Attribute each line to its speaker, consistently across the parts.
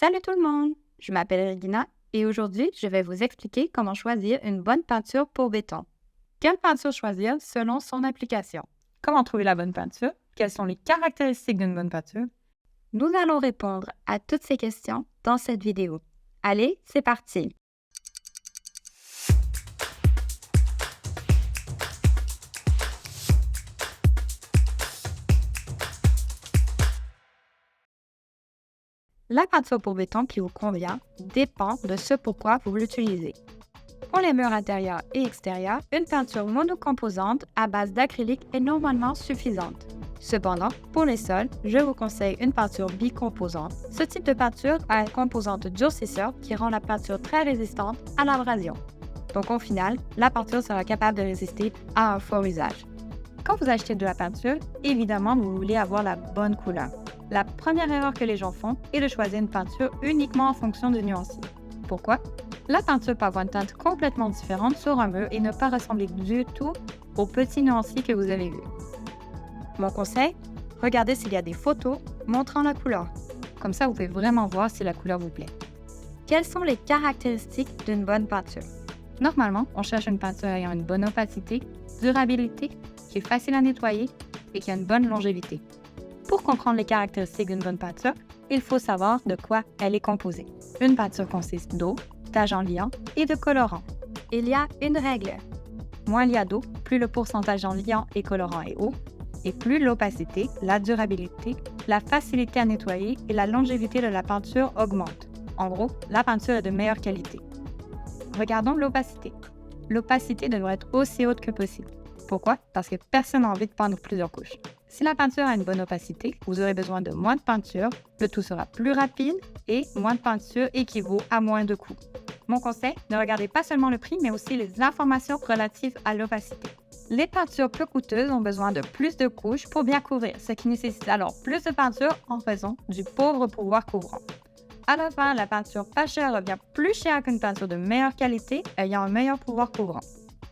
Speaker 1: Salut tout le monde! Je m'appelle Regina et aujourd'hui, je vais vous expliquer comment choisir une bonne peinture pour béton. Quelle peinture choisir selon son application?
Speaker 2: Comment trouver la bonne peinture? Quelles sont les caractéristiques d'une bonne peinture?
Speaker 1: Nous allons répondre à toutes ces questions dans cette vidéo. Allez, c'est parti! La peinture pour béton qui vous convient dépend de ce pourquoi vous l'utilisez. Pour les murs intérieurs et extérieurs, une peinture monocomposante à base d'acrylique est normalement suffisante. Cependant, pour les sols, je vous conseille une peinture bicomposante. Ce type de peinture a une composante durcisseur qui rend la peinture très résistante à l'abrasion. Donc au final, la peinture sera capable de résister à un fort usage. Quand vous achetez de la peinture, évidemment, vous voulez avoir la bonne couleur. La première erreur que les gens font est de choisir une peinture uniquement en fonction du nuancier. Pourquoi? La peinture peut avoir une teinte complètement différente sur un mur et ne pas ressembler du tout aux petits nuanciers que vous avez vus. Mon conseil, regardez s'il y a des photos montrant la couleur. Comme ça, vous pouvez vraiment voir si la couleur vous plaît. Quelles sont les caractéristiques d'une bonne peinture? Normalement, on cherche une peinture ayant une bonne opacité, durabilité, qui est facile à nettoyer et qui a une bonne longévité. Pour comprendre les caractéristiques d'une bonne peinture, il faut savoir de quoi elle est composée. Une peinture consiste d'eau, d'agents liants et de colorants. Il y a une règle. Moins il y a d'eau, plus le pourcentage en liant et colorant est haut, et plus l'opacité, la durabilité, la facilité à nettoyer et la longévité de la peinture augmentent. En gros, la peinture est de meilleure qualité. Regardons l'opacité. L'opacité devrait être aussi haute que possible. Pourquoi? Parce que personne n'a envie de peindre plusieurs couches. Si la peinture a une bonne opacité, vous aurez besoin de moins de peinture, le tout sera plus rapide et moins de peinture équivaut à moins de coûts. Mon conseil, ne regardez pas seulement le prix, mais aussi les informations relatives à l'opacité. Les peintures peu coûteuses ont besoin de plus de couches pour bien couvrir, ce qui nécessite alors plus de peinture en raison du pauvre pouvoir couvrant. À la fin, la peinture pas chère revient plus chère qu'une peinture de meilleure qualité ayant un meilleur pouvoir couvrant.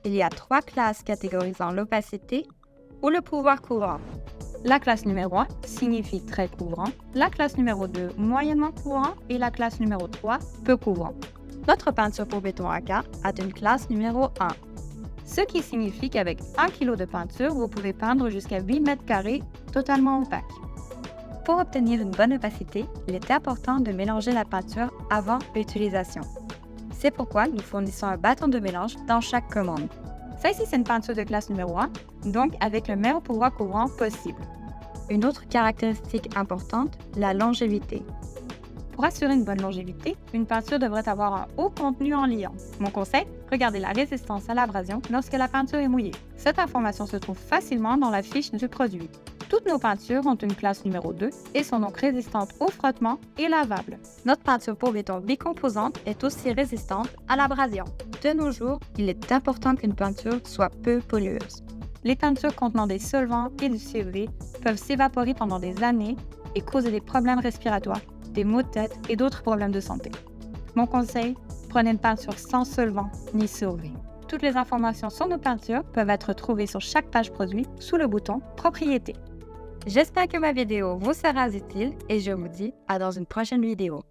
Speaker 1: Il y a 3 classes catégorisant l'opacité ou le pouvoir couvrant. La classe numéro 1 signifie très couvrant, la classe numéro 2 moyennement couvrant et la classe numéro 3 peu couvrant. Notre peinture pour béton AK a une classe numéro 1, ce qui signifie qu'avec 1 kg de peinture, vous pouvez peindre jusqu'à 8 mètres carrés totalement opaque. Pour obtenir une bonne opacité, il est important de mélanger la peinture avant l'utilisation. C'est pourquoi nous fournissons un bâton de mélange dans chaque commande. Ça ici, c'est une peinture de classe numéro 1, donc avec le meilleur pouvoir couvrant possible. Une autre caractéristique importante, la longévité. Pour assurer une bonne longévité, une peinture devrait avoir un haut contenu en liant. Mon conseil, regardez la résistance à l'abrasion lorsque la peinture est mouillée. Cette information se trouve facilement dans la fiche du produit. Toutes nos peintures ont une classe numéro 2 et sont donc résistantes au frottement et lavables. Notre peinture pour béton bicomposante est aussi résistante à l'abrasion. De nos jours, il est important qu'une peinture soit peu pollueuse. Les peintures contenant des solvants et du CEV peuvent s'évaporer pendant des années et causer des problèmes respiratoires, des maux de tête et d'autres problèmes de santé. Mon conseil, prenez une peinture sans solvant ni CEV. Toutes les informations sur nos peintures peuvent être trouvées sur chaque page produit sous le bouton Propriété. J'espère que ma vidéo vous sera utile et je vous dis à dans une prochaine vidéo.